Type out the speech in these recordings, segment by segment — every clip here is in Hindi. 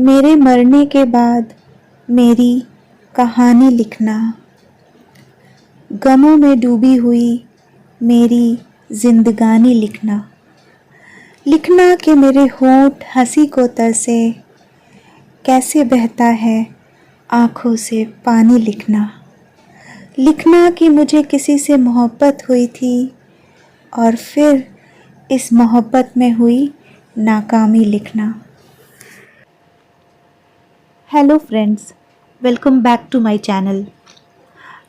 मेरे मरने के बाद मेरी कहानी लिखना, गमों में डूबी हुई मेरी जिंदगानी लिखना, लिखना कि मेरे होंठ हंसी को तरसे, कैसे बहता है आँखों से पानी लिखना, लिखना कि मुझे किसी से मोहब्बत हुई थी और फिर इस मोहब्बत में हुई नाकामी लिखना। Hello friends, welcome back to my channel.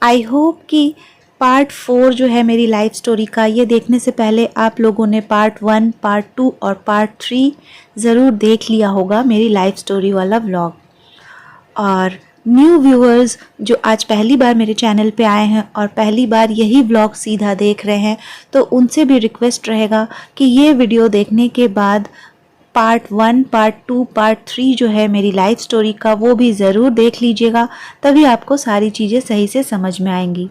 I hope कि पार्ट 4 जो है मेरी लाइफ स्टोरी का, ये देखने से पहले आप लोगों ने पार्ट 1, पार्ट 2 और पार्ट 3 ज़रूर देख लिया होगा मेरी लाइफ स्टोरी वाला व्लॉग। और न्यू व्यूअर्स जो आज पहली बार मेरे चैनल पे आए हैं और पहली बार यही व्लॉग सीधा देख रहे हैं, तो उनसे भी रिक्वेस्ट रहेगा कि ये वीडियो देखने के बाद पार्ट 1, पार्ट 2, पार्ट 3 जो है मेरी लाइफ स्टोरी का, वो भी ज़रूर देख लीजिएगा, तभी आपको सारी चीज़ें सही से समझ में आएंगी।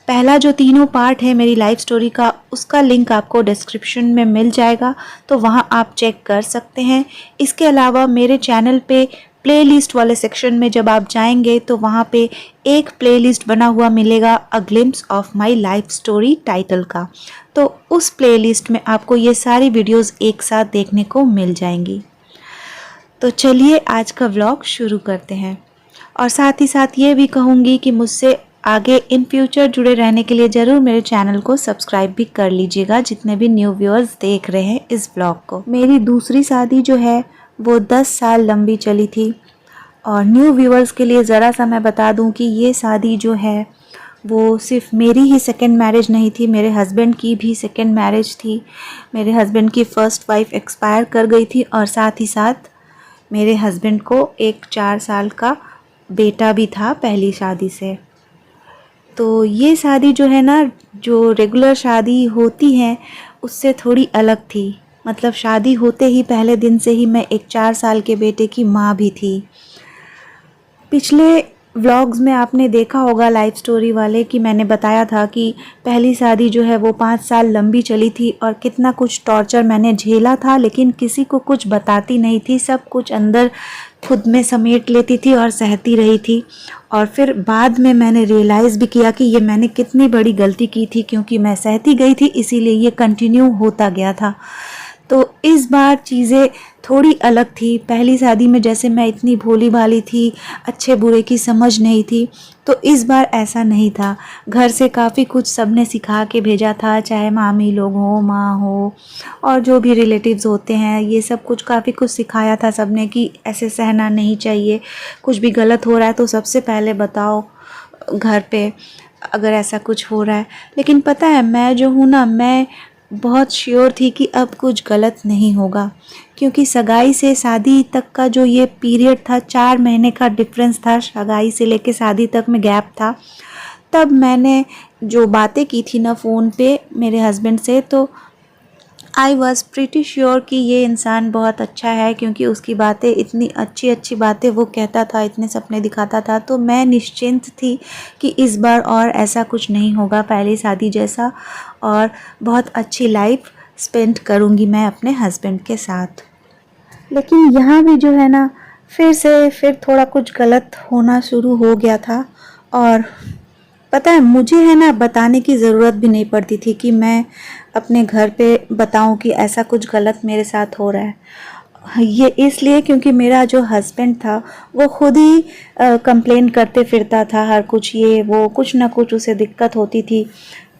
पहला जो तीनों पार्ट है मेरी लाइफ स्टोरी का, उसका लिंक आपको डिस्क्रिप्शन में मिल जाएगा, तो वहाँ आप चेक कर सकते हैं। इसके अलावा मेरे चैनल पे प्लेलिस्ट वाले सेक्शन में जब आप जाएंगे तो वहाँ पे एक प्लेलिस्ट बना हुआ मिलेगा, अ glimpse of my life story title का। तो उस प्लेलिस्ट में आपको ये सारी वीडियोस एक साथ देखने को मिल जाएंगी। तो चलिए आज का व्लॉग शुरू करते हैं। और साथ ही साथ ये भी कहूँगी कि मुझसे आगे इन फ्यूचर जुड़े रहने के लिए ज़रूर मेरे चैनल को सब्सक्राइब भी कर लीजिएगा, जितने भी न्यू व्यूअर्स देख रहे हैं इस व्लॉग को। मेरी दूसरी शादी जो है वो 10 साल लंबी चली थी। और न्यू व्यूअर्स के लिए ज़रा सा मैं बता दूं कि ये शादी जो है वो सिर्फ मेरी ही सेकंड मैरिज नहीं थी, मेरे हस्बैंड की भी सेकंड मैरिज थी। मेरे हस्बैंड की फ़र्स्ट वाइफ एक्सपायर कर गई थी और साथ ही साथ मेरे हस्बैंड को एक 4 साल का बेटा भी था पहली शादी से। तो ये शादी जो है ना, जो रेगुलर शादी होती है उससे थोड़ी अलग थी। मतलब शादी होते ही पहले दिन से ही मैं एक 4 साल के बेटे की माँ भी थी। पिछले व्लॉग्स में आपने देखा होगा लाइफ स्टोरी वाले कि मैंने बताया था कि पहली शादी जो है वो 5 साल लंबी चली थी और कितना कुछ टॉर्चर मैंने झेला था, लेकिन किसी को कुछ बताती नहीं थी, सब कुछ अंदर खुद में समेट लेती थी और सहती रही थी। और फिर बाद में मैंने रियलाइज़ भी किया कि ये मैंने कितनी बड़ी गलती की थी, क्योंकि मैं सहती गई थी, इसीलिए ये कंटिन्यू होता गया था। तो इस बार चीज़ें थोड़ी अलग थी। पहली शादी में जैसे मैं इतनी भोली भाली थी, अच्छे बुरे की समझ नहीं थी, तो इस बार ऐसा नहीं था। घर से काफ़ी कुछ सबने सिखा के भेजा था, चाहे मामी लोग हो, माँ हो और जो भी रिलेटिव्स होते हैं, ये सब कुछ काफ़ी कुछ सिखाया था सबने कि ऐसे सहना नहीं चाहिए, कुछ भी गलत हो रहा है तो सबसे पहले बताओ घर पे अगर ऐसा कुछ हो रहा है। लेकिन पता है मैं जो हूँ ना, मैं बहुत श्योर थी कि अब कुछ गलत नहीं होगा, क्योंकि सगाई से शादी तक का जो ये पीरियड था, 4 महीने का डिफरेंस था, सगाई से लेके शादी तक में गैप था। तब मैंने जो बातें की थी ना फ़ोन पे मेरे हस्बैंड से, तो आई वॉज़ प्रीटी श्योर कि ये इंसान बहुत अच्छा है, क्योंकि उसकी बातें इतनी अच्छी अच्छी बातें वो कहता था, इतने सपने दिखाता था। तो मैं निश्चिंत थी कि इस बार और ऐसा कुछ नहीं होगा पहली शादी जैसा, और बहुत अच्छी लाइफ स्पेंड करूँगी मैं अपने हस्बैंड के साथ। लेकिन यहाँ भी जो है ना, फिर थोड़ा कुछ गलत होना शुरू हो गया था। और पता है मुझे है ना, बताने की ज़रूरत भी नहीं पड़ती थी कि मैं अपने घर पे बताऊं कि ऐसा कुछ गलत मेरे साथ हो रहा है। ये इसलिए क्योंकि मेरा जो हस्बैंड था वो खुद ही कंप्लेन करते फिरता था, हर कुछ ये वो कुछ ना कुछ उसे दिक्कत होती थी।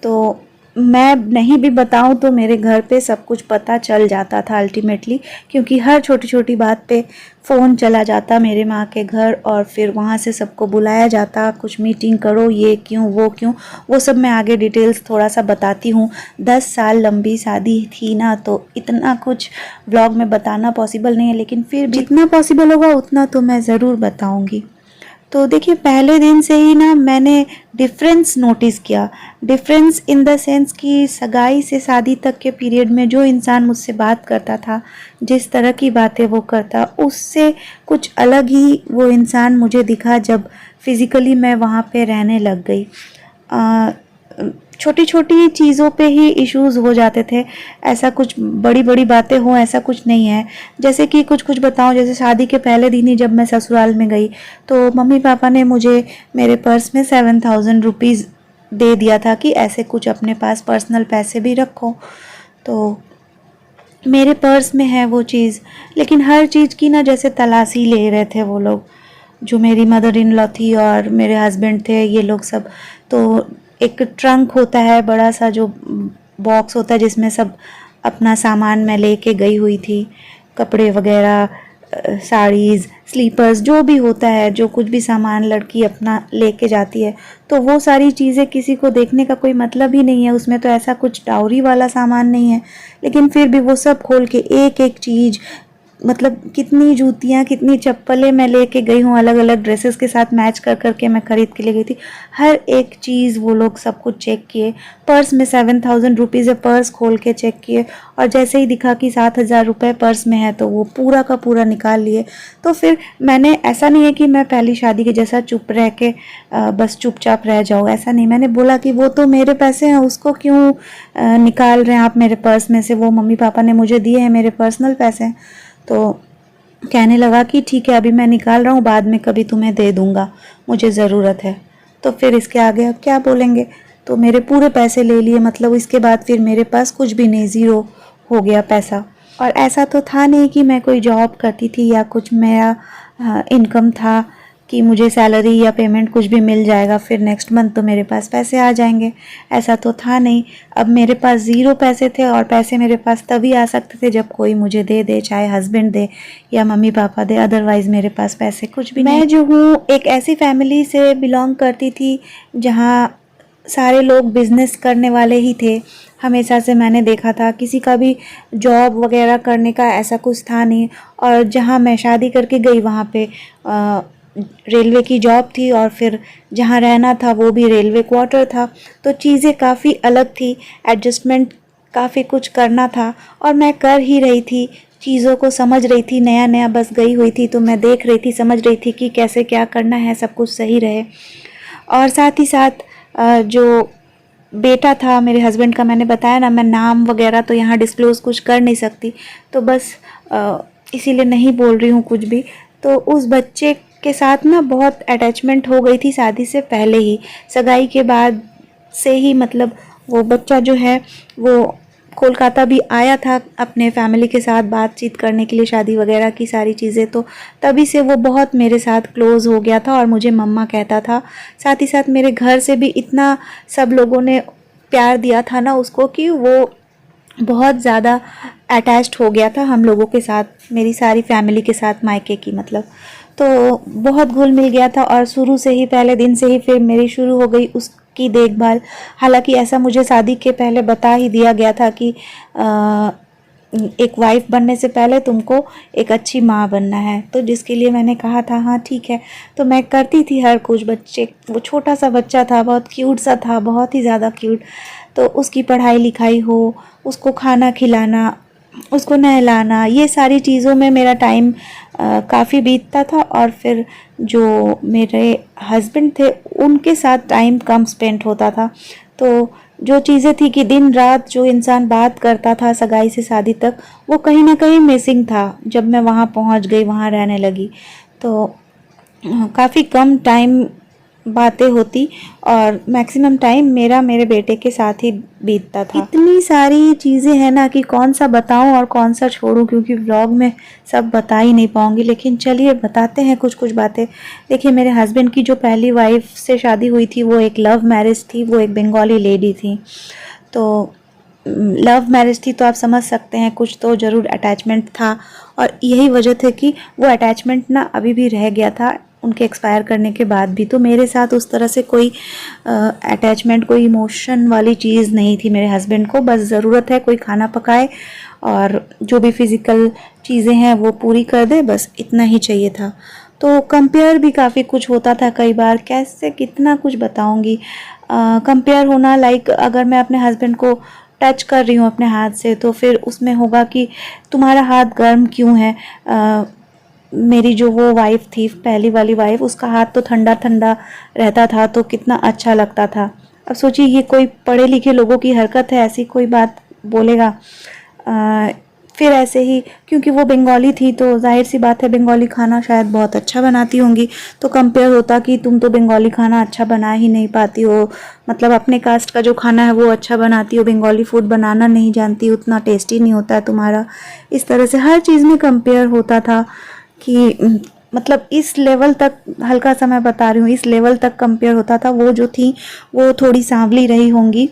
तो मैं नहीं भी बताऊं तो मेरे घर पे सब कुछ पता चल जाता था अल्टीमेटली, क्योंकि हर छोटी छोटी बात पे फ़ोन चला जाता मेरे माँ के घर और फिर वहाँ से सबको बुलाया जाता, कुछ मीटिंग करो, ये क्यों वो क्यों, वो सब मैं आगे डिटेल्स थोड़ा सा बताती हूँ। 10 साल लंबी शादी थी ना, तो इतना कुछ व्लॉग में बताना पॉसिबल नहीं है, लेकिन फिर भी जितना पॉसिबल होगा उतना तो मैं ज़रूर बताऊँगी। तो देखिए पहले दिन से ही ना मैंने डिफरेंस नोटिस किया। डिफरेंस इन द सेंस कि सगाई से शादी तक के पीरियड में जो इंसान मुझसे बात करता था, जिस तरह की बातें वो करता, उससे कुछ अलग ही वो इंसान मुझे दिखा जब फिज़िकली मैं वहाँ पे रहने लग गई। छोटी छोटी चीज़ों पे ही इश्यूज़ हो जाते थे, ऐसा कुछ बड़ी बड़ी बातें हों ऐसा कुछ नहीं है। जैसे कि कुछ कुछ बताऊं, जैसे शादी के पहले दिन ही जब मैं ससुराल में गई तो मम्मी पापा ने मुझे मेरे पर्स में 7,000 रुपीज़ दे दिया था कि ऐसे कुछ अपने पास पर्सनल पैसे भी रखो। तो मेरे पर्स में है वो चीज़, लेकिन हर चीज़ की ना जैसे तलाशी ले रहे थे वो लोग, जो मेरी मदर इन लॉ थी और मेरे हस्बैंड थे, ये लोग सब। तो एक ट्रंक होता है बड़ा सा, जो बॉक्स होता है जिसमें सब अपना सामान मैं लेके गई हुई थी, कपड़े वगैरह, साड़ीज़, स्लीपर्स, जो भी होता है, जो कुछ भी सामान लड़की अपना लेके जाती है, तो वो सारी चीज़ें किसी को देखने का कोई मतलब ही नहीं है। उसमें तो ऐसा कुछ डाउरी वाला सामान नहीं है, लेकिन फिर भी वो सब खोल के एक एक चीज़, मतलब कितनी जूतियाँ, कितनी चप्पलें मैं लेके गई हूँ, अलग अलग ड्रेसेस के साथ मैच कर करके मैं ख़रीद के ले गई थी। हर एक चीज़ वो लोग सब कुछ चेक किए। पर्स में 7,000 रुपीज़ है, पर्स खोल के चेक किए, और जैसे ही दिखा कि 7,000 रुपये पर्स में है तो वो पूरा का पूरा निकाल लिए। तो फिर मैंने, ऐसा नहीं है कि मैं पहली शादी के जैसा चुप रह के बस चुपचाप रह जाऊँ, ऐसा नहीं। मैंने बोला कि वो तो मेरे पैसे हैं, उसको क्यों निकाल रहे हैं आप मेरे पर्स में से, वो मम्मी पापा ने मुझे दिए हैं, मेरे पर्सनल पैसे हैं। तो कहने लगा कि ठीक है अभी मैं निकाल रहा हूँ, बाद में कभी तुम्हें दे दूँगा, मुझे ज़रूरत है। तो फिर इसके आगे अब क्या बोलेंगे। तो मेरे पूरे पैसे ले लिए, मतलब इसके बाद फिर मेरे पास कुछ भी नहीं, ज़ीरो हो गया पैसा। और ऐसा तो था नहीं कि मैं कोई जॉब करती थी या कुछ मेरा इनकम था कि मुझे सैलरी या पेमेंट कुछ भी मिल जाएगा फिर नेक्स्ट मंथ तो मेरे पास पैसे आ जाएंगे, ऐसा तो था नहीं। अब मेरे पास ज़ीरो पैसे थे, और पैसे मेरे पास तभी आ सकते थे जब कोई मुझे दे दे, चाहे हस्बैंड दे या मम्मी पापा दे, अदरवाइज़ मेरे पास पैसे कुछ भी नहीं। मैं जो हूँ एक ऐसी फैमिली से बिलोंग करती थी जहाँ सारे लोग बिजनेस करने वाले ही थे। हमेशा से मैंने देखा था, किसी का भी जॉब वगैरह करने का ऐसा कुछ था नहीं। और जहाँ मैं शादी करके गई वहाँ पे रेलवे की जॉब थी, और फिर जहाँ रहना था वो भी रेलवे क्वार्टर था। तो चीज़ें काफ़ी अलग थी, एडजस्टमेंट काफ़ी कुछ करना था, और मैं कर ही रही थी, चीज़ों को समझ रही थी, नया नया बस गई हुई थी तो मैं देख रही थी, समझ रही थी कि कैसे क्या करना है, सब कुछ सही रहे। और साथ ही साथ जो बेटा था मेरे हस्बैंड का, मैंने बताया ना, मैं नाम वगैरह तो यहाँ डिस्क्लोज़ कुछ कर नहीं सकती, तो बस इसीलिए नहीं बोल रही हूँ कुछ भी। तो उस बच्चे के साथ ना बहुत अटैचमेंट हो गई थी शादी से पहले ही, सगाई के बाद से ही, मतलब वो बच्चा जो है वो कोलकाता भी आया था अपने फैमिली के साथ बातचीत करने के लिए, शादी वगैरह की सारी चीज़ें, तो तभी से वो बहुत मेरे साथ क्लोज़ हो गया था और मुझे मम्मा कहता था। साथ ही साथ मेरे घर से भी इतना सब लोगों ने प्यार दिया था ना उसको, कि वो बहुत ज़्यादा अटैच्ड हो गया था हम लोगों के साथ, मेरी सारी फैमिली के साथ, मायके की मतलब। तो बहुत घुल मिल गया था, और शुरू से ही, पहले दिन से ही फिर मेरी शुरू हो गई उसकी देखभाल। हालांकि ऐसा मुझे शादी के पहले बता ही दिया गया था कि एक वाइफ बनने से पहले तुमको एक अच्छी माँ बनना है, तो जिसके लिए मैंने कहा था हाँ ठीक है। तो मैं करती थी हर कुछ। बच्चे, वो छोटा सा बच्चा था, बहुत क्यूट सा था, बहुत ही ज़्यादा क्यूट। तो उसकी पढ़ाई लिखाई हो, उसको खाना खिलाना, उसको नहलाना, ये सारी चीज़ों में मेरा टाइम काफ़ी बीतता था। और फिर जो मेरे हस्बैंड थे उनके साथ टाइम कम स्पेंड होता था। तो जो चीज़ें थी कि दिन रात जो इंसान बात करता था सगाई से शादी तक, वो कहीं ना कहीं मिसिंग था जब मैं वहाँ पहुँच गई, वहाँ रहने लगी। तो काफ़ी कम टाइम बातें होती, और मैक्सिमम टाइम मेरा मेरे बेटे के साथ ही बीतता था। इतनी सारी चीज़ें हैं ना कि कौन सा बताऊं और कौन सा छोड़ूं, क्योंकि व्लॉग में सब बता ही नहीं पाऊंगी। लेकिन चलिए बताते हैं कुछ कुछ बातें। देखिए, मेरे हस्बैंड की जो पहली वाइफ से शादी हुई थी वो एक लव मैरिज थी, वो एक बंगाली लेडी थी। तो लव मैरिज थी तो आप समझ सकते हैं कुछ तो ज़रूर अटैचमेंट था, और यही वजह थी कि वो अटैचमेंट ना अभी भी रह गया था उनके एक्सपायर करने के बाद भी। तो मेरे साथ उस तरह से कोई अटैचमेंट, कोई इमोशन वाली चीज़ नहीं थी मेरे हस्बैंड को। बस ज़रूरत है कोई खाना पकाए और जो भी फिज़िकल चीज़ें हैं वो पूरी कर दे, बस इतना ही चाहिए था। तो कंपेयर भी काफ़ी कुछ होता था कई बार, कैसे कितना कुछ बताऊंगी। कंपेयर होना, लाइक अगर मैं अपने हस्बैंड को टच कर रही हूँ अपने हाथ से, तो फिर उसमें होगा कि तुम्हारा हाथ गर्म क्यों है। मेरी जो वो वाइफ थी, पहली वाली वाइफ, उसका हाथ तो ठंडा ठंडा रहता था तो कितना अच्छा लगता था। अब सोचिए ये कोई पढ़े लिखे लोगों की हरकत है, ऐसी कोई बात बोलेगा। फिर ऐसे ही, क्योंकि वो बंगाली थी तो जाहिर सी बात है बंगाली खाना शायद बहुत अच्छा बनाती होंगी, तो कंपेयर होता कि तुम तो बंगाली खाना अच्छा बना ही नहीं पाती हो, मतलब अपने कास्ट का जो खाना है वो अच्छा बनाती हो, बंगाली फूड बनाना नहीं जानती, उतना टेस्टी नहीं होता है तुम्हारा। इस तरह से हर चीज़ में कंपेयर होता था कि मतलब इस लेवल तक, हल्का सा मैं बता रही हूँ, इस लेवल तक कंपेयर होता था। वो जो थी वो थोड़ी सांवली रही होंगी,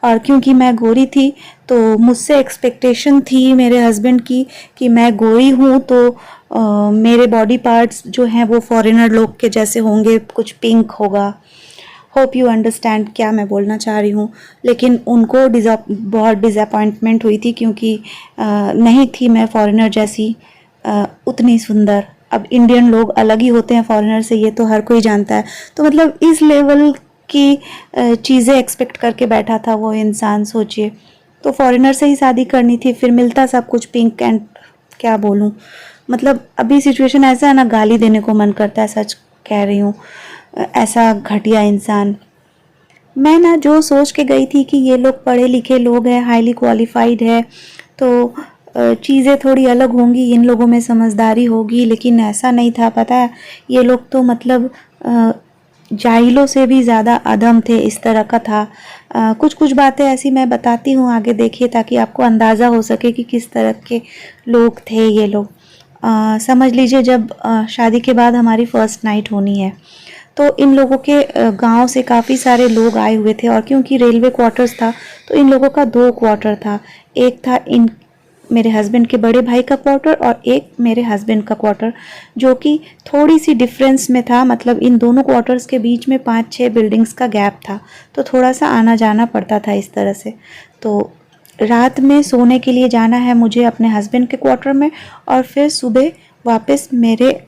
और क्योंकि मैं गोरी थी तो मुझसे एक्सपेक्टेशन थी मेरे हस्बैंड की कि मैं गोरी हूँ तो मेरे बॉडी पार्ट्स जो हैं वो फॉरेनर लोग के जैसे होंगे, कुछ पिंक होगा। होप यू अंडरस्टैंड क्या मैं बोलना चाह रही हूँ। लेकिन उनको बहुत डिसअपॉइंटमेंट हुई थी, क्योंकि नहीं थी मैं फॉरेनर जैसी उतनी सुंदर। अब इंडियन लोग अलग ही होते हैं फॉरेनर से, ये तो हर कोई जानता है। तो मतलब इस लेवल की चीज़ें एक्सपेक्ट करके बैठा था वो इंसान, सोचिए। तो फॉरेनर से ही शादी करनी थी, फिर मिलता सब कुछ पिंक एंड क्या बोलूँ, मतलब अभी सिचुएशन ऐसा है ना, गाली देने को मन करता है, सच कह रही हूँ। ऐसा घटिया इंसान। मैं ना जो सोच के गई थी कि ये लोग पढ़े लिखे लोग हैं, हाईली क्वालिफाइड है, तो चीज़ें थोड़ी अलग होंगी, इन लोगों में समझदारी होगी, लेकिन ऐसा नहीं था। पता है ये लोग तो मतलब जाहिलों से भी ज़्यादा अधम थे, इस तरह का था। कुछ कुछ बातें ऐसी मैं बताती हूँ आगे, देखिए, ताकि आपको अंदाज़ा हो सके कि किस तरह के लोग थे ये लोग। समझ लीजिए जब शादी के बाद हमारी फ़र्स्ट नाइट होनी है, तो इन लोगों के गांव से काफ़ी सारे लोग आए हुए थे, और क्योंकि रेलवे क्वार्टर्स था तो इन लोगों का 2 क्वार्टर था। एक था इन मेरे हस्बैंड के बड़े भाई का क्वार्टर, और एक मेरे हस्बैंड का क्वार्टर, जो कि थोड़ी सी डिफरेंस में था। मतलब इन दोनों क्वार्टर्स के बीच में 5-6 बिल्डिंग्स का गैप था, तो थोड़ा सा आना जाना पड़ता था इस तरह से। तो रात में सोने के लिए जाना है मुझे अपने हस्बैंड के क्वार्टर में, और फिर सुबह वापस मेरे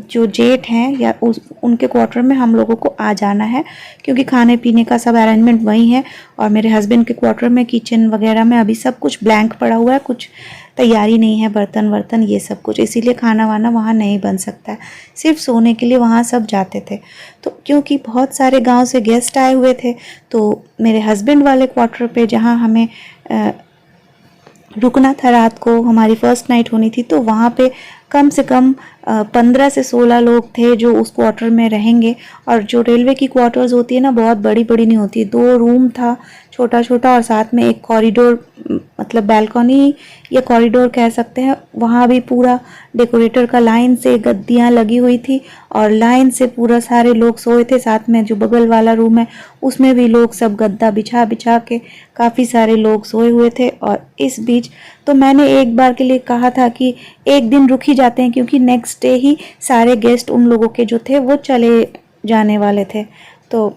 जो जेठ हैं या उनके क्वार्टर में हम लोगों को आ जाना है, क्योंकि खाने पीने का सब अरेंजमेंट वही है। और मेरे हस्बैंड के क्वार्टर में किचन वगैरह में अभी सब कुछ ब्लैंक पड़ा हुआ है, कुछ तैयारी नहीं है, बर्तन वर्तन ये सब कुछ, इसीलिए खाना वाना वहाँ नहीं बन सकता है, सिर्फ सोने के लिए वहाँ सब जाते थे। तो क्योंकि बहुत सारे गाँव से गेस्ट आए हुए थे, तो मेरे हस्बैंड वाले क्वार्टर पे जहाँ हमें रुकना था रात को, हमारी फर्स्ट नाइट होनी थी, तो वहाँ पे कम से कम 15 से 16 लोग थे जो उस क्वार्टर में रहेंगे। और जो रेलवे की क्वार्टर्स होती है ना, बहुत बड़ी बड़ी नहीं होती, 2 रूम था छोटा छोटा, और साथ में एक कॉरिडोर, मतलब बैल्कनी या कॉरिडोर कह सकते हैं। वहाँ भी पूरा डेकोरेटर का लाइन से गद्दियाँ लगी हुई थी, और लाइन से पूरा सारे लोग सोए थे। साथ में जो बगल वाला रूम है उसमें भी लोग सब गद्दा बिछा बिछा के काफ़ी सारे लोग सोए हुए थे। और इस बीच तो मैंने एक बार के लिए कहा था कि एक दिन रुक ही जाते हैं, क्योंकि नेक्स्ट डे ही सारे गेस्ट उन लोगों के जो थे वो चले जाने वाले थे। तो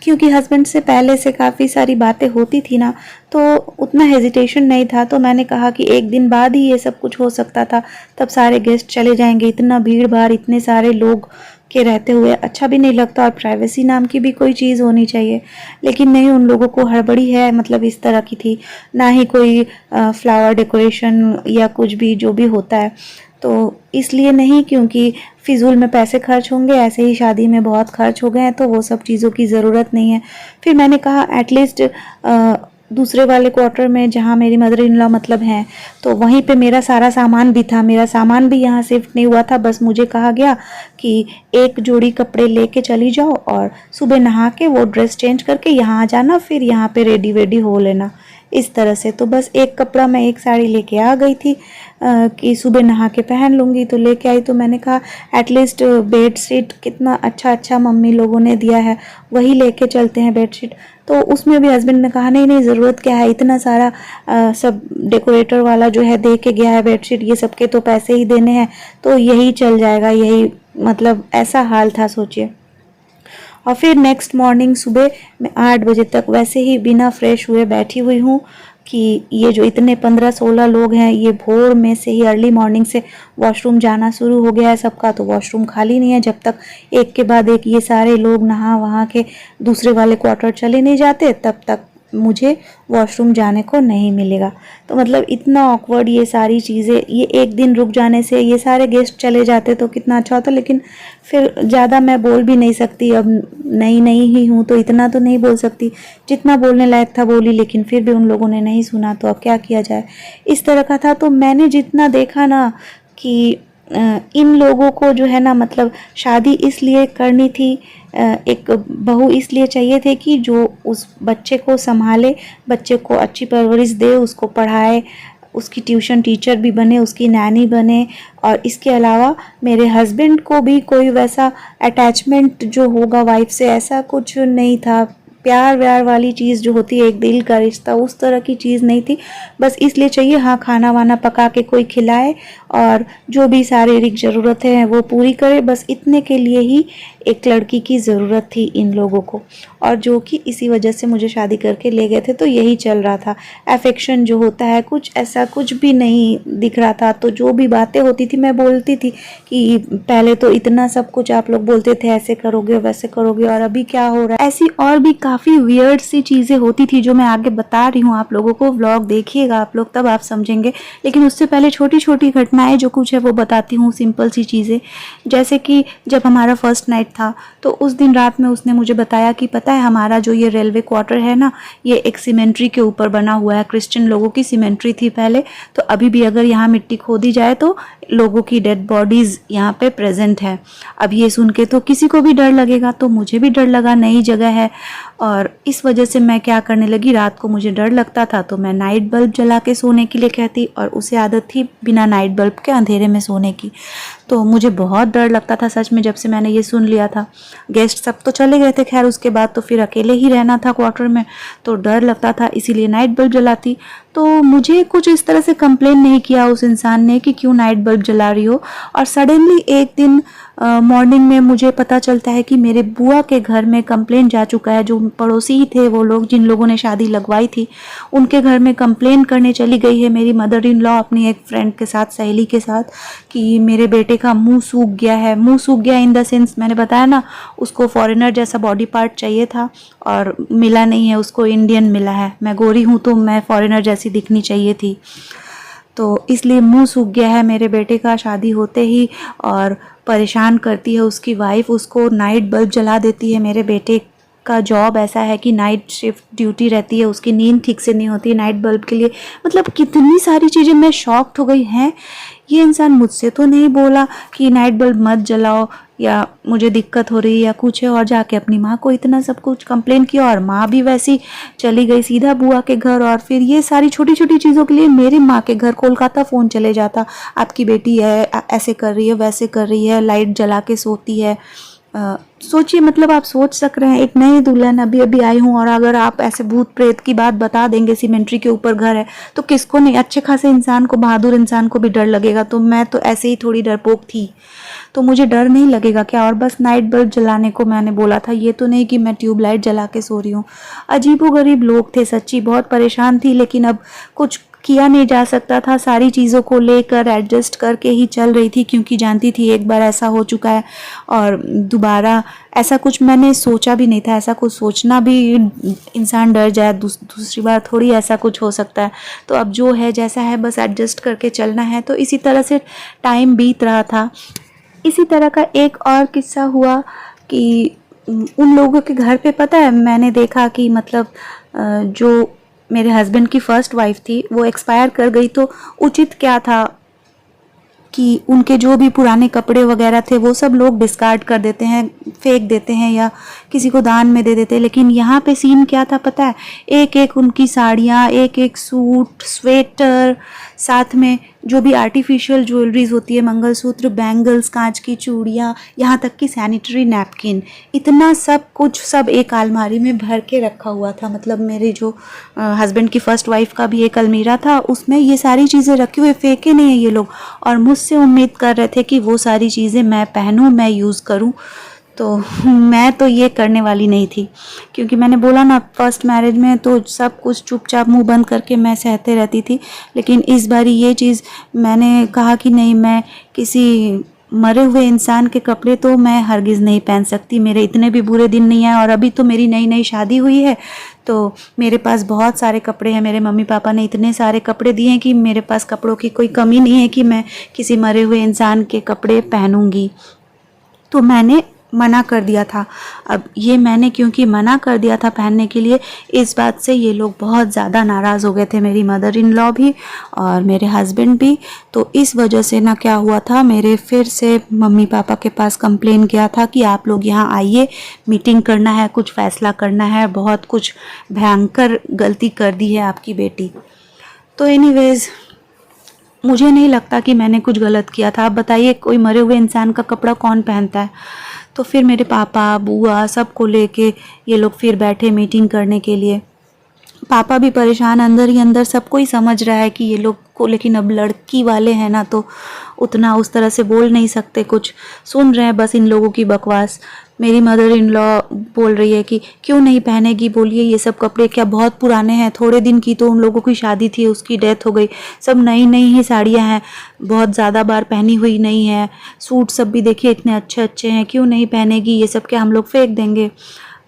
क्योंकि हस्बैंड से पहले से काफ़ी सारी बातें होती थी ना, तो उतना हेजिटेशन नहीं था। तो मैंने कहा कि एक दिन बाद ही ये सब कुछ हो सकता था, तब सारे गेस्ट चले जाएंगे, इतना भीड़ भाड़ इतने सारे लोग के रहते हुए अच्छा भी नहीं लगता, और प्राइवेसी नाम की भी कोई चीज़ होनी चाहिए। लेकिन नहीं, उन लोगों को हड़बड़ी है, मतलब इस तरह की थी ना ही कोई फ्लावर डेकोरेशन या कुछ भी जो भी होता है, तो इसलिए नहीं, क्योंकि फिजूल में पैसे खर्च होंगे, ऐसे ही शादी में बहुत खर्च हो गए हैं, तो वो सब चीज़ों की ज़रूरत नहीं है। फिर मैंने कहा एटलीस्ट दूसरे वाले क्वार्टर में जहाँ मेरी मदर इन लॉ मतलब हैं, तो वहीं पे मेरा सारा सामान भी था, मेरा सामान भी यहाँ शिफ्ट नहीं हुआ था। बस मुझे कहा गया कि एक जोड़ी कपड़े लेके चली जाओ, और सुबह नहा के वो ड्रेस चेंज करके यहाँ आ जाना, फिर यहाँ पे रेडी वेडी हो लेना, इस तरह से। तो बस एक कपड़ा मैं एक साड़ी लेके आ गई थी कि सुबह नहा के पहन लूँगी, तो लेके आई। तो मैंने कहा एटलीस्ट बेड शीट कितना अच्छा अच्छा मम्मी लोगों ने दिया है, वही लेके चलते हैं बेड शीट। तो उसमें भी हस्बैंड ने कहा नहीं नहीं, ज़रूरत क्या है, इतना सारा सब डेकोरेटर वाला जो है दे के गया है बेडशीट, ये सब के तो पैसे ही देने हैं, तो यही चल जाएगा, यही, मतलब ऐसा हाल था, सोचिए। और फिर नेक्स्ट मॉर्निंग सुबह मैं 8 बजे तक वैसे ही बिना फ्रेश हुए बैठी हुई हूँ कि ये जो इतने 15-16 लोग हैं, ये भोर में से ही अर्ली मॉर्निंग से वॉशरूम जाना शुरू हो गया है सबका, तो वॉशरूम खाली नहीं है जब तक एक के बाद एक ये सारे लोग नहा वहाँ के दूसरे वाले क्वार्टर चले नहीं जाते, तब तक मुझे वॉशरूम जाने को नहीं मिलेगा। तो मतलब इतना ऑकवर्ड ये सारी चीज़ें, ये एक दिन रुक जाने से ये सारे गेस्ट चले जाते तो कितना अच्छा होता, लेकिन फिर ज़्यादा मैं बोल भी नहीं सकती, अब नई नई ही हूँ तो इतना तो नहीं बोल सकती, जितना बोलने लायक था बोली, लेकिन फिर भी उन लोगों ने नहीं सुना, तो अब क्या किया जाए, इस तरह का था। तो मैंने जितना देखा ना कि इन लोगों को जो है ना, मतलब शादी इसलिए करनी थी, एक बहू इसलिए चाहिए थे कि जो उस बच्चे को संभाले, बच्चे को अच्छी परवरिश दे, उसको पढ़ाए, उसकी ट्यूशन टीचर भी बने, उसकी नैनी बने। और इसके अलावा मेरे हस्बैंड को भी कोई वैसा अटैचमेंट जो होगा वाइफ से, ऐसा कुछ नहीं था। प्यार व्यार वाली चीज़ जो होती है, एक दिल का रिश्ता, उस तरह की चीज़ नहीं थी। बस इसलिए चाहिए, हाँ, खाना वाना पका के कोई खिलाए और जो भी शारीरिक ज़रूरतें हैं वो पूरी करे, बस इतने के लिए ही एक लड़की की ज़रूरत थी इन लोगों को। और जो कि इसी वजह से मुझे शादी करके ले गए थे, तो यही चल रहा था। अफेक्शन जो होता है, कुछ ऐसा कुछ भी नहीं दिख रहा था। तो जो भी बातें होती थी मैं बोलती थी कि पहले तो इतना सब कुछ आप लोग बोलते थे, ऐसे करोगे वैसे करोगे, और अभी क्या हो रहा है। ऐसी और भी काफ़ी वियर्ड सी चीज़ें होती थी जो मैं आगे बता रही हूँ आप लोगों को। व्लॉग देखिएगा आप लोग, तब आप समझेंगे। लेकिन उससे पहले छोटी छोटी घटनाएं जो कुछ है वो बताती हूँ, सिंपल सी चीज़ें। जैसे कि जब हमारा फर्स्ट नाइट था, तो उस दिन रात में उसने मुझे बताया कि पता है, हमारा जो ये रेलवे क्वार्टर है ना, ये एक सीमेंट्री के ऊपर बना हुआ है। क्रिश्चियन लोगों की सीमेंट्री थी पहले, तो अभी भी अगर यहाँ मिट्टी खोदी जाए तो लोगों की डेड बॉडीज़ यहाँ पे प्रेजेंट है। अब ये सुन के तो किसी को भी डर लगेगा, तो मुझे भी डर लगा, नई जगह है। और इस वजह से मैं क्या करने लगी, रात को मुझे डर लगता था तो मैं नाइट बल्ब जला के सोने के लिए कहती, और उसे आदत थी बिना नाइट बल्ब के अंधेरे में सोने की। तो मुझे बहुत डर लगता था सच में, जब से मैंने ये सुन लिया था। गेस्ट सब तो चले गए थे खैर, उसके बाद तो फिर अकेले ही रहना था क्वार्टर में, तो डर लगता था, इसीलिए नाइट बल्ब जलाती। तो मुझे कुछ इस तरह से कंप्लेन नहीं किया उस इंसान ने कि क्यों नाइट बल्ब जला रही हो। और सडनली एक दिन मॉर्निंग में मुझे पता चलता है कि मेरे बुआ के घर में कंप्लेन जा चुका है। जो पड़ोसी ही थे वो लोग, जिन लोगों ने शादी लगवाई थी, उनके घर में कंप्लेन करने चली गई है मेरी मदर इन लॉ अपनी एक फ्रेंड के साथ, सहेली के साथ, कि मेरे बेटे का मुंह सूख गया है। मुंह सूख गया इन द सेंस, मैंने बताया ना, उसको फॉरेनर जैसा बॉडी पार्ट चाहिए था और मिला नहीं है, उसको इंडियन मिला है। मैं गोरी हूँ तो मैं फॉरेनर जैसी दिखनी चाहिए थी, तो इसलिए मुंह सूख गया है मेरे बेटे का शादी होते ही। और परेशान करती है उसकी वाइफ, उसको नाइट बल्ब जला देती है। मेरे बेटे का जॉब ऐसा है कि नाइट शिफ्ट ड्यूटी रहती है, उसकी नींद ठीक से नहीं होती नाइट बल्ब के लिए। मतलब कितनी सारी चीज़ें, मैं शॉक्ड हो गई हैं। ये इंसान मुझसे तो नहीं बोला कि नाइट बल्ब मत जलाओ या मुझे दिक्कत हो रही है या कुछ है, और जाके अपनी माँ को इतना सब कुछ कंप्लेन किया, और माँ भी वैसी चली गई सीधा बुआ के घर। और फिर ये सारी छोटी छोटी चीज़ों के लिए मेरे माँ के घर कोलकाता फ़ोन चले जाता, आपकी बेटी है ऐसे कर रही है, वैसे कर रही है, लाइट जला के सोती है। सोचिए, मतलब आप सोच सक रहे हैं, एक नई दुल्हन अभी अभी आई हूँ, और अगर आप ऐसे भूत प्रेत की बात बता देंगे, सीमेंट्री के ऊपर घर है, तो किसको नहीं, अच्छे खासे इंसान को, बहादुर इंसान को भी डर लगेगा। तो मैं तो ऐसे ही थोड़ी डरपोक थी, तो मुझे डर नहीं लगेगा क्या। और बस नाइट बल्ब जलाने को मैंने बोला था, ये तो नहीं कि मैं ट्यूबलाइट जला के सो रही हूँ। अजीबोगरीब लोग थे सच्ची, बहुत परेशान थी, लेकिन अब कुछ किया नहीं जा सकता था। सारी चीज़ों को लेकर एडजस्ट करके ही चल रही थी, क्योंकि जानती थी एक बार ऐसा हो चुका है और दोबारा ऐसा कुछ मैंने सोचा भी नहीं था। ऐसा कुछ सोचना भी, इंसान डर जाए, दूसरी बार थोड़ी ऐसा कुछ हो सकता है। तो अब जो है जैसा है बस एडजस्ट करके चलना है। तो इसी तरह से टाइम बीत रहा था। इसी तरह का एक और किस्सा हुआ कि उन लोगों के घर पे, पता है, मैंने देखा कि मतलब जो मेरे हस्बैंड की फर्स्ट वाइफ थी वो एक्सपायर कर गई, तो उचित क्या था कि उनके जो भी पुराने कपड़े वगैरह थे वो सब लोग डिस्कार्ड कर देते हैं, फेंक देते हैं या किसी को दान में दे देते हैं। लेकिन यहाँ पे सीन क्या था पता है, एक एक उनकी साड़ियाँ, एक एक सूट, स्वेटर, साथ में जो भी आर्टिफिशियल ज्वेलरीज होती है, मंगलसूत्र, बैंगल्स, कांच की चूड़ियाँ, यहाँ तक कि सैनिटरी नैपकिन, इतना सब कुछ सब एक अलमारी में भर के रखा हुआ था। मतलब मेरे जो हस्बैंड की फ़र्स्ट वाइफ का भी एक अलमीरा था, उसमें ये सारी चीज़ें रखी हुई, फेंके नहीं है ये लोग। और मुझसे उम्मीद कर रहे थे कि वो सारी चीज़ें मैं पहनूं, मैं यूज़ करूं। तो मैं तो ये करने वाली नहीं थी, क्योंकि मैंने बोला ना, फर्स्ट मैरिज में तो सब कुछ चुपचाप मुंह बंद करके मैं सहते रहती थी। लेकिन इस बारी ये चीज़ मैंने कहा कि नहीं, मैं किसी मरे हुए इंसान के कपड़े तो मैं हरगिज़ नहीं पहन सकती। मेरे इतने भी बुरे दिन नहीं आए, और अभी तो मेरी नई नई शादी हुई है, तो मेरे पास बहुत सारे कपड़े हैं। मेरे मम्मी पापा ने इतने सारे कपड़े दिए हैं कि मेरे पास कपड़ों की कोई कमी नहीं है कि मैं किसी मरे हुए इंसान के कपड़े पहनूंगी। तो मैंने मना कर दिया था। अब ये मैंने क्योंकि मना कर दिया था पहनने के लिए, इस बात से ये लोग बहुत ज़्यादा नाराज़ हो गए थे, मेरी मदर इन लॉ भी और मेरे हस्बैंड भी। तो इस वजह से ना क्या हुआ था, मेरे फिर से मम्मी पापा के पास कंप्लेन किया था कि आप लोग यहाँ आइए, मीटिंग करना है, कुछ फैसला करना है, बहुत कुछ भयंकर गलती कर दी है आपकी बेटी। तो एनीवेज़ मुझे नहीं लगता कि मैंने कुछ गलत किया था। आप बताइए, कोई मरे हुए इंसान का कपड़ा कौन पहनता है। तो फिर मेरे पापा बुआ सबको लेके ये लोग फिर बैठे मीटिंग करने के लिए। पापा भी परेशान, अंदर ही अंदर सबको ही समझ रहा है कि ये लोग को, लेकिन अब लड़की वाले हैं ना तो उतना उस तरह से बोल नहीं सकते, कुछ सुन रहे हैं बस इन लोगों की बकवास। मेरी मदर इन लॉ बोल रही है कि क्यों नहीं पहनेगी, बोलिए ये सब कपड़े क्या बहुत पुराने हैं, थोड़े दिन की तो उन लोगों की शादी थी, उसकी डेथ हो गई, सब नई नई ही साड़ियाँ हैं, बहुत ज़्यादा बार पहनी हुई नहीं है, सूट सब भी देखिए इतने अच्छे अच्छे हैं, क्यों नहीं पहनेगी, ये सब क्या हम लोग फेंक देंगे।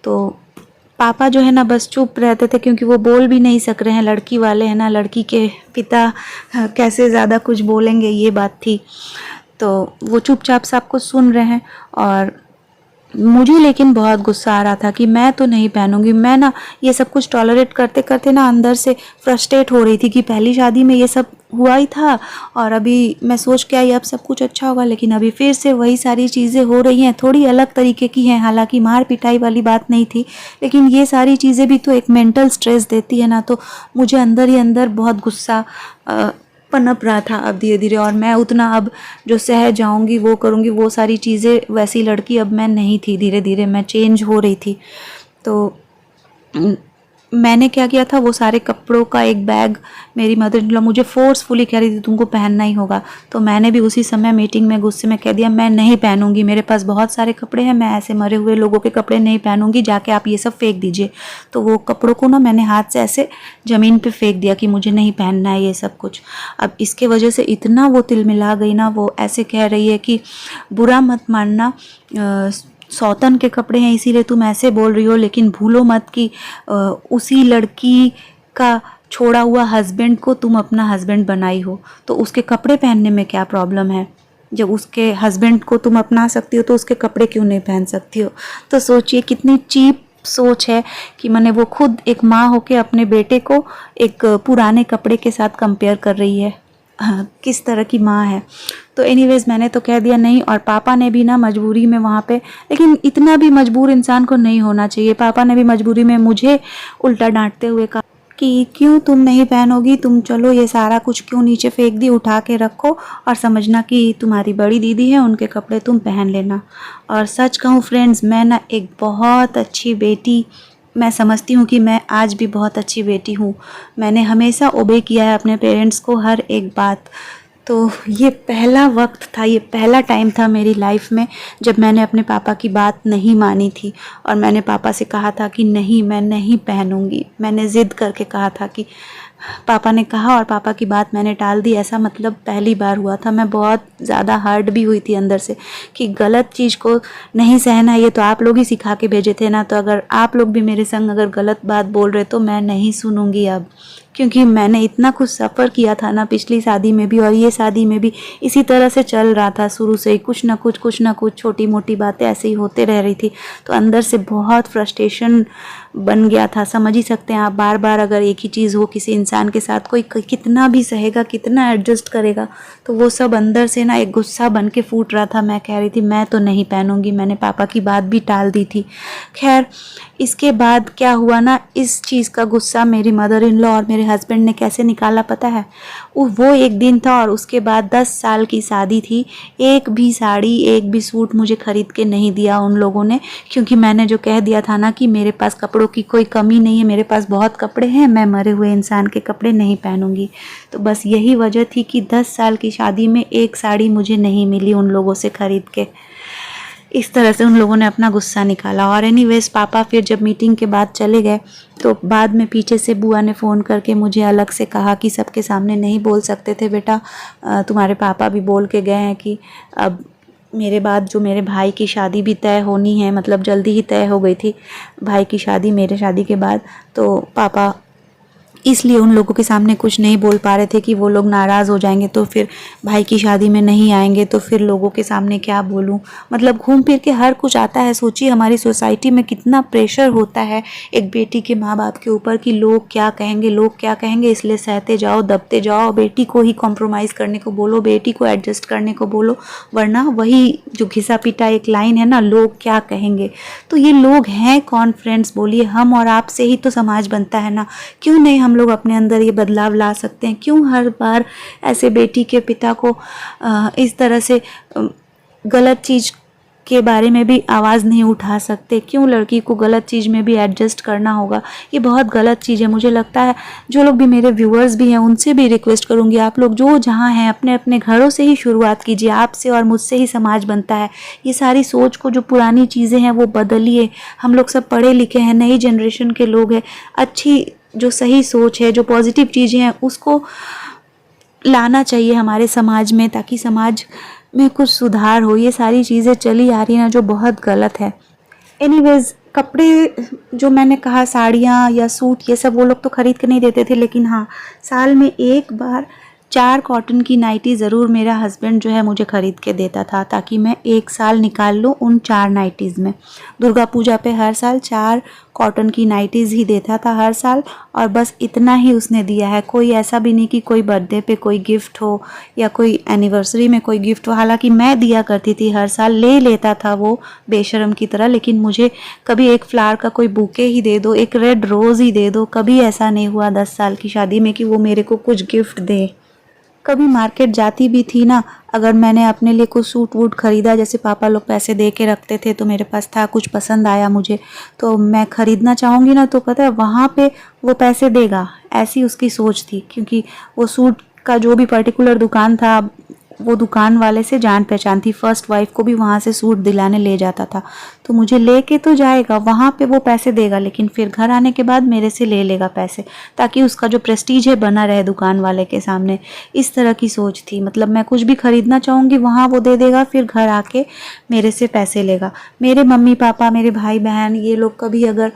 तो पापा जो है ना बस चुप रहते थे, क्योंकि वो बोल भी नहीं सक रहे हैं, लड़की वाले हैं ना, लड़की के पिता कैसे ज़्यादा कुछ बोलेंगे, ये बात थी। तो वो चुपचाप सब कुछ सुन रहे हैं और मुझे लेकिन बहुत गुस्सा आ रहा था कि मैं तो नहीं पहनूंगी। मैं ना ये सब कुछ टॉलरेट करते करते ना अंदर से फ्रस्ट्रेट हो रही थी कि पहली शादी में ये सब हुआ ही था और अभी मैं सोच के आई अब सब कुछ अच्छा होगा, लेकिन अभी फिर से वही सारी चीज़ें हो रही हैं, थोड़ी अलग तरीके की हैं, हालांकि मार पिटाई वाली बात नहीं थी, लेकिन ये सारी चीज़ें भी तो एक मेंटल स्ट्रेस देती है ना। तो मुझे अंदर ही अंदर बहुत गुस्सा पनप रहा था अब धीरे धीरे, और मैं उतना अब जो सह जाऊंगी वो करूंगी, वो सारी चीज़ें, वैसी लड़की अब मैं नहीं थी, धीरे धीरे मैं चेंज हो रही थी। तो मैंने क्या किया था, वो सारे कपड़ों का एक बैग, मेरी मदर इन लॉ मुझे फोर्सफुली कह रही थी तुमको पहनना ही होगा, तो मैंने भी उसी समय मीटिंग में गुस्से में कह दिया मैं नहीं पहनूंगी, मेरे पास बहुत सारे कपड़े हैं, मैं ऐसे मरे हुए लोगों के कपड़े नहीं पहनूंगी, जाके आप ये सब फेंक दीजिए। तो वो कपड़ों को ना मैंने हाथ से ऐसे ज़मीन पे फेंक दिया कि मुझे नहीं पहनना है ये सब कुछ। अब इसके वजह से इतना वो तिलमिला गई ना, वो ऐसे कह रही है कि बुरा मत मानना, सौतन के कपड़े हैं इसीलिए तुम ऐसे बोल रही हो, लेकिन भूलो मत कि उसी लड़की का छोड़ा हुआ हस्बैंड को तुम अपना हस्बैंड बनाई हो, तो उसके कपड़े पहनने में क्या प्रॉब्लम है। जब उसके हस्बैंड को तुम अपना सकती हो तो उसके कपड़े क्यों नहीं पहन सकती हो। तो सोचिए कितनी चीप सोच है कि मैंने वो खुद एक माँ होके अपने बेटे को एक पुराने कपड़े के साथ कंपेयर कर रही है। हाँ, किस तरह की माँ है। तो एनीवेज़ मैंने तो कह दिया नहीं, और पापा ने भी ना मजबूरी में वहाँ पे, लेकिन इतना भी मजबूर इंसान को नहीं होना चाहिए, पापा ने भी मजबूरी में मुझे उल्टा डांटते हुए कहा कि क्यों तुम नहीं पहनोगी, तुम चलो ये सारा कुछ क्यों नीचे फेंक दी, उठा के रखो और समझना कि तुम्हारी बड़ी दीदी है, उनके कपड़े तुम पहन लेना। और सच कहूँ फ्रेंड्स, मैं ना एक बहुत अच्छी बेटी, मैं समझती हूँ कि मैं आज भी बहुत अच्छी बेटी हूँ। मैंने हमेशा ओबे किया है अपने पेरेंट्स को हर एक बात। तो ये पहला वक्त था, ये पहला टाइम था मेरी लाइफ में जब मैंने अपने पापा की बात नहीं मानी थी और मैंने पापा से कहा था कि नहीं मैं नहीं पहनूंगी। मैंने ज़िद करके कहा था कि पापा ने कहा और पापा की बात मैंने टाल दी, ऐसा मतलब पहली बार हुआ था। मैं बहुत ज़्यादा हर्ट भी हुई थी अंदर से कि गलत चीज़ को नहीं सहना, ये तो आप लोग ही सिखा के भेजे थे ना, तो अगर आप लोग भी मेरे संग अगर गलत बात बोल रहे तो मैं नहीं सुनूंगी अब, क्योंकि मैंने इतना कुछ सफ़र किया था ना पिछली शादी में भी और ये शादी में भी इसी तरह से चल रहा था शुरू से ही, कुछ ना कुछ छोटी मोटी बातें ऐसे ही होते रह रही थी। तो अंदर से बहुत फ्रस्ट्रेशन बन गया था, समझ ही सकते हैं आप। बार बार अगर एक ही चीज़ हो किसी इंसान के साथ, कोई कितना भी सहेगा, कितना एडजस्ट करेगा, तो वो सब अंदर से ना एक गुस्सा बन के फूट रहा था। मैं कह रही थी मैं तो नहीं पहनूंगी, मैंने पापा की बात भी टाल दी थी। खैर इसके बाद क्या हुआ ना, इस चीज़ का गुस्सा मेरी मदर इन लॉ और मेरे हस्बैंड ने कैसे निकाला पता है। वो एक दिन था और उसके बाद 10 साल की शादी थी, एक भी साड़ी एक भी सूट मुझे ख़रीद के नहीं दिया उन लोगों ने, क्योंकि मैंने जो कह दिया था ना कि मेरे पास कपड़ों की कोई कमी नहीं है, मेरे पास बहुत कपड़े हैं, मैं मरे हुए इंसान के कपड़े नहीं पहनूंगी। तो बस यही वजह थी कि 10 साल की शादी में एक साड़ी मुझे नहीं मिली उन लोगों से ख़रीद के। इस तरह से उन लोगों ने अपना गुस्सा निकाला। और एनीवेज पापा फिर जब मीटिंग के बाद चले गए तो बाद में पीछे से बुआ ने फ़ोन करके मुझे अलग से कहा कि सबके सामने नहीं बोल सकते थे बेटा, तुम्हारे पापा भी बोल के गए हैं कि अब मेरे बाद जो मेरे भाई की शादी भी तय होनी है, मतलब जल्दी ही तय हो गई थी भाई की शादी मेरे शादी के बाद, तो पापा इसलिए उन लोगों के सामने कुछ नहीं बोल पा रहे थे कि वो लोग नाराज़ हो जाएंगे तो फिर भाई की शादी में नहीं आएंगे तो फिर लोगों के सामने क्या बोलूं। मतलब घूम फिर के हर कुछ आता है। सोचिए हमारी सोसाइटी में कितना प्रेशर होता है एक बेटी के माँ बाप के ऊपर कि लोग क्या कहेंगे, लोग क्या कहेंगे, इसलिए सहते जाओ, दबते जाओ, बेटी को ही कॉम्प्रोमाइज़ करने को बोलो, बेटी को एडजस्ट करने को बोलो, वरना वही जो घिसा पिटा एक लाइन है ना, लोग क्या कहेंगे। तो ये लोग हैं कौन फ्रेंड्स, बोलिए। हम और आप से ही तो समाज बनता है ना। क्यों नहीं हम लोग अपने अंदर ये बदलाव ला सकते हैं? क्यों हर बार ऐसे बेटी के पिता को इस तरह से गलत चीज़ के बारे में भी आवाज़ नहीं उठा सकते? क्यों लड़की को गलत चीज़ में भी एडजस्ट करना होगा? ये बहुत गलत चीज़ है। मुझे लगता है जो लोग भी मेरे व्यूअर्स भी हैं उनसे भी रिक्वेस्ट करूँगी, आप लोग जो जहाँ हैं अपने अपने घरों से ही शुरुआत कीजिए। आपसे और मुझसे ही समाज बनता है। ये सारी सोच को, जो पुरानी चीज़ें हैं वो बदलिए। हम लोग सब पढ़े लिखे हैं, नई जनरेशन के लोग हैं। अच्छी जो सही सोच है, जो पॉजिटिव चीज़ें हैं उसको लाना चाहिए हमारे समाज में, ताकि समाज में कुछ सुधार हो। ये सारी चीज़ें चली आ रही हैं ना जो बहुत गलत है। एनीवेज, कपड़े जो मैंने कहा, साड़ियाँ या सूट, ये सब वो लोग तो ख़रीद के नहीं देते थे, लेकिन हाँ, साल में एक बार 4 कॉटन की नाइटी ज़रूर मेरा हस्बैंड जो है मुझे ख़रीद के देता था, ताकि मैं एक साल निकाल लूँ उन 4 नाइटीज़ में। दुर्गा पूजा पे हर साल 4 कॉटन की नाइटीज़ ही देता था हर साल, और बस इतना ही उसने दिया है। कोई ऐसा भी नहीं कि कोई बर्थडे पे कोई गिफ्ट हो या कोई एनिवर्सरी में कोई गिफ्ट हो। हालांकि मैं दिया करती थी हर साल, ले लेता था वो बेशर्म की तरह, लेकिन मुझे कभी एक फ्लावर का कोई बुके ही दे दो, एक रेड रोज़ ही दे दो, कभी ऐसा नहीं हुआ 10 साल की शादी में कि वो मेरे को कुछ गिफ्ट दे। कभी मार्केट जाती भी थी ना, अगर मैंने अपने लिए कुछ सूट वूट ख़रीदा, जैसे पापा लोग पैसे दे के रखते थे तो मेरे पास था, कुछ पसंद आया मुझे तो मैं ख़रीदना चाहूँगी ना, तो पता है वहाँ पे वो पैसे देगा, ऐसी उसकी सोच थी। क्योंकि वो सूट का जो भी पर्टिकुलर दुकान था, वो दुकान वाले से जान पहचान थी। फर्स्ट वाइफ को भी वहाँ से सूट दिलाने ले जाता था, तो मुझे लेके तो जाएगा, वहाँ पे वो पैसे देगा, लेकिन फिर घर आने के बाद मेरे से ले लेगा पैसे, ताकि उसका जो प्रेस्टीज है बना रहे दुकान वाले के सामने। इस तरह की सोच थी। मतलब मैं कुछ भी खरीदना चाहूँगी वहाँ वो दे देगा, फिर घर आके मेरे से पैसे लेगा। मेरे मम्मी पापा, मेरे भाई बहन, ये लोग कभी अगर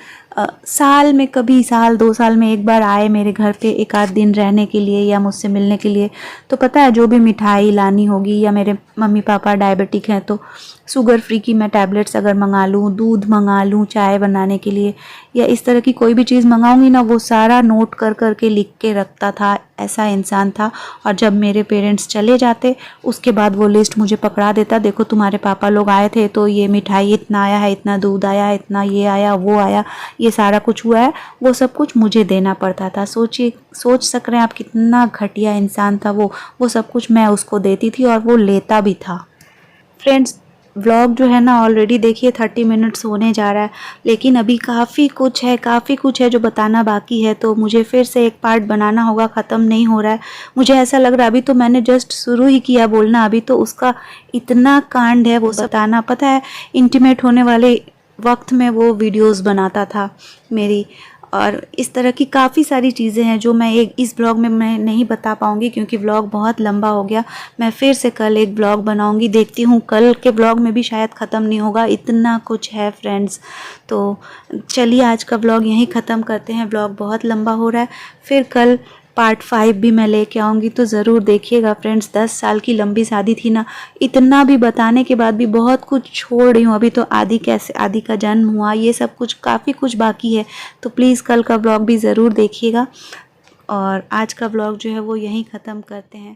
साल में कभी, साल 2 साल में एक बार आए मेरे घर पे एक आध दिन रहने के लिए या मुझसे मिलने के लिए, तो पता है जो भी मिठाई लानी होगी, या मेरे मम्मी पापा डायबिटिक हैं तो शुगर फ्री की मैं टैबलेट्स अगर मंगा लूँ, दूध मंगा लूँ चाय बनाने के लिए, या इस तरह की कोई भी चीज़ मंगाऊंगी ना, वो सारा नोट कर कर के लिख के रखता था। ऐसा इंसान था। और जब मेरे पेरेंट्स चले जाते उसके बाद वो लिस्ट मुझे पकड़ा देता, देखो तुम्हारे पापा लोग आए थे तो ये मिठाई इतना आया है, इतना दूध आया है, इतना ये आया वो आया, ये सारा कुछ हुआ है, वो सब कुछ मुझे देना पड़ता था। सोचिए, सोच सक रहे हैं आप कितना घटिया इंसान था वो सब कुछ मैं उसको देती थी और वो लेता भी था। फ्रेंड्स, व्लॉग जो है ना ऑलरेडी देखिए 30 मिनट्स होने जा रहा है, लेकिन अभी काफ़ी कुछ है जो बताना बाकी है, तो मुझे फिर से एक पार्ट बनाना होगा, ख़त्म नहीं हो रहा है। मुझे ऐसा लग रहा है अभी तो मैंने जस्ट शुरू ही किया बोलना, अभी तो उसका इतना कांड है वो बताना। पता है, इंटीमेट होने वाले वक्त में वो वीडियोस बनाता था मेरी, और इस तरह की काफ़ी सारी चीज़ें हैं जो मैं इस ब्लॉग में मैं नहीं बता पाऊँगी, क्योंकि ब्लॉग बहुत लंबा हो गया। मैं फिर से कल एक ब्लॉग बनाऊँगी, देखती हूँ कल के ब्लॉग में भी शायद ख़त्म नहीं होगा, इतना कुछ है फ्रेंड्स। तो चलिए आज का ब्लॉग यहीं ख़त्म करते हैं, ब्लॉग बहुत लंबा हो रहा है। फिर कल पार्ट 5 भी मैं लेके आऊँगी, तो ज़रूर देखिएगा फ्रेंड्स। 10 साल की लंबी शादी थी ना, इतना भी बताने के बाद भी बहुत कुछ छोड़ रही हूँ। अभी तो आदि का जन्म हुआ, ये सब कुछ काफ़ी कुछ बाकी है, तो प्लीज़ कल का ब्लॉग भी ज़रूर देखिएगा। और आज का ब्लॉग जो है वो यहीं ख़त्म करते हैं।